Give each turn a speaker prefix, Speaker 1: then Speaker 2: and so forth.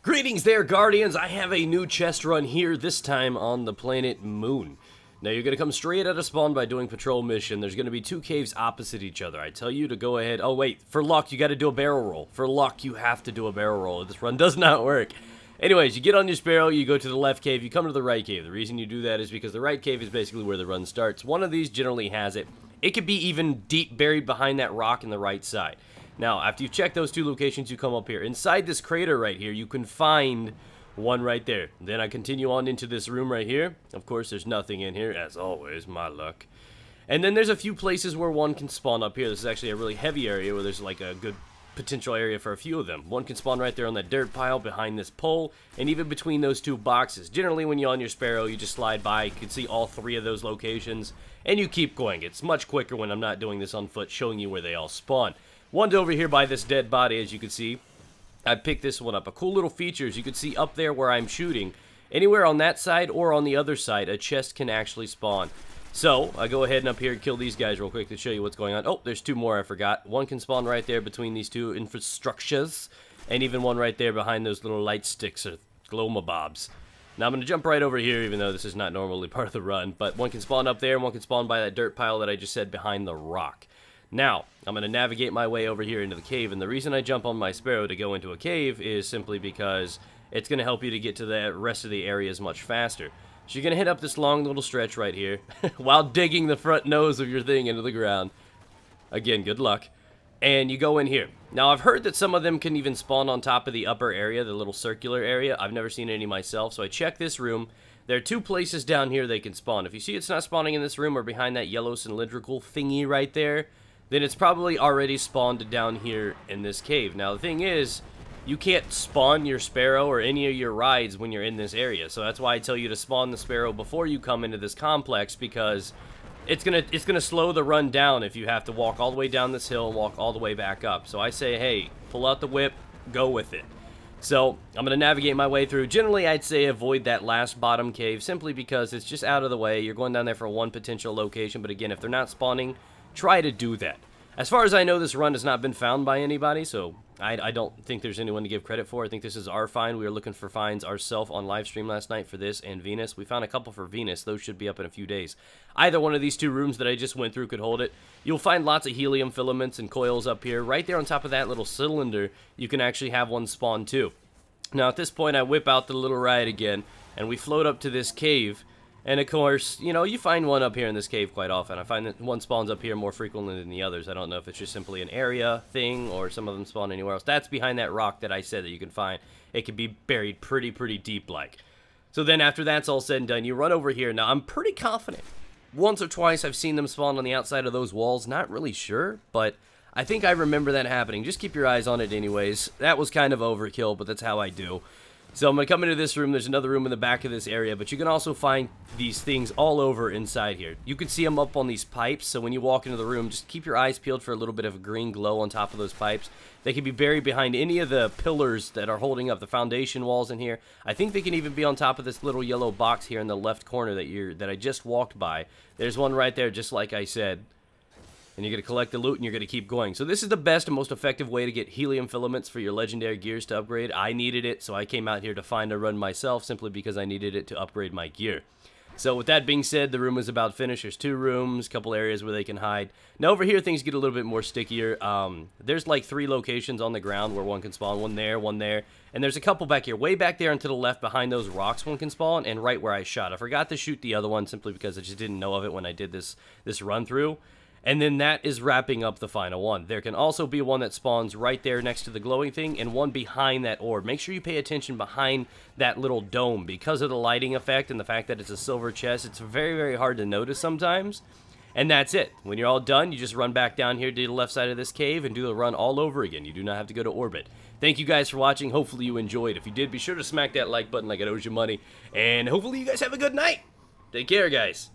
Speaker 1: Greetings there, Guardians! I have a new chest run here, this time on the planet Moon. Now you're going to come straight out of spawn by doing patrol mission. There's going to be two caves opposite each other. I tell you to go ahead. Oh wait, for luck you got to do a barrel roll. For luck you have to do a barrel roll. This run does not work. Anyways, you get on your Sparrow, you go to the left cave, you come to the right cave. The reason you do that is because the right cave is basically where the run starts. One of these generally has it. It could be even deep buried behind that rock in the right side. Now, after you check those two locations, you come up here. Inside this crater right here, you can find one right there. Then I continue on into this room right here. Of course, there's nothing in here, as always, my luck. And then there's a few places where one can spawn up here. This is actually a really heavy area where there's like a good potential area for a few of them. One can spawn right there on that dirt pile behind this pole, and even between those two boxes. Generally, when you're on your Sparrow, you just slide by. You can see all three of those locations, and you keep going. It's much quicker when I'm not doing this on foot, showing you where they all spawn. One's over here by this dead body, as you can see. I picked this one up. A cool little feature is you can see up there where I'm shooting, anywhere on that side or on the other side, a chest can actually spawn. So, I go ahead and up here and kill these guys real quick to show you what's going on. Oh, there's two more I forgot. One can spawn right there between these two infrastructures, and even one right there behind those little light sticks or glomabobs. Now, I'm going to jump right over here, even though this is not normally part of the run, but one can spawn up there, and one can spawn by that dirt pile that I just said behind the rock. Now, I'm going to navigate my way over here into the cave, and the reason I jump on my Sparrow to go into a cave is simply because it's going to help you to get to the rest of the areas much faster. So you're going to hit up this long little stretch right here, while digging the front nose of your thing into the ground. Again, good luck. And you go in here. Now, I've heard that some of them can even spawn on top of the upper area, the little circular area. I've never seen any myself, so I check this room. There are two places down here they can spawn. If you see it's not spawning in this room or behind that yellow cylindrical thingy right there, then it's probably already spawned down here in this cave. Now, the thing is, you can't spawn your Sparrow or any of your rides when you're in this area. So that's why I tell you to spawn the Sparrow before you come into this complex, because it's gonna slow the run down if you have to walk all the way down this hill and walk all the way back up. So I say, hey, pull out the whip, go with it. So I'm gonna navigate my way through. Generally, I'd say avoid that last bottom cave simply because it's just out of the way. You're going down there for one potential location, but again, if they're not spawning, try to do that. As far as I know, this run has not been found by anybody, so I don't think there's anyone to give credit for. I think this is our find. We were looking for finds ourselves on live stream last night for this and Venus. We found a couple for Venus. Those should be up in a few days. Either one of these two rooms that I just went through could hold it. You'll find lots of helium filaments and coils up here. Right there on top of that little cylinder, you can actually have one spawn too. Now at this point, I whip out the little ride again, and we float up to this cave. And of course, you know, you find one up here in this cave quite often. I find that one spawns up here more frequently than the others. I don't know if it's just simply an area thing or some of them spawn anywhere else. That's behind that rock that I said that you can find. It can be buried pretty deep like. So then after that's all said and done, you run over here. Now, I'm pretty confident. Once or twice I've seen them spawn on the outside of those walls. Not really sure, but I think I remember that happening. Just keep your eyes on it anyways. That was kind of overkill, but that's how I do. So I'm going to come into this room. There's another room in the back of this area, but you can also find these things all over inside here. You can see them up on these pipes, so when you walk into the room, just keep your eyes peeled for a little bit of a green glow on top of those pipes. They can be buried behind any of the pillars that are holding up the foundation walls in here. I think they can even be on top of this little yellow box here in the left corner that I just walked by. There's one right there, just like I said. And you're going to collect the loot and you're going to keep going. So this is the best and most effective way to get helium filaments for your legendary gears to upgrade. I needed it, so I came out here to find a run myself simply because I needed it to upgrade my gear. So with that being said, the room is about finished. There's two rooms, a couple areas where they can hide. Now over here, things get a little bit more stickier. There's like 3 locations on the ground where one can spawn. One there, and there's a couple back here. Way back there and to the left behind those rocks one can spawn, and right where I shot. I forgot to shoot the other one simply because I just didn't know of it when I did this run through. And then that is wrapping up the final one. There can also be one that spawns right there next to the glowing thing and one behind that orb. Make sure you pay attention behind that little dome. Because of the lighting effect and the fact that it's a silver chest, it's very hard to notice sometimes. And that's it. When you're all done, you just run back down here to the left side of this cave and do the run all over again. You do not have to go to orbit. Thank you guys for watching. Hopefully you enjoyed. If you did, be sure to smack that like button like it owes you money. And hopefully you guys have a good night. Take care, guys.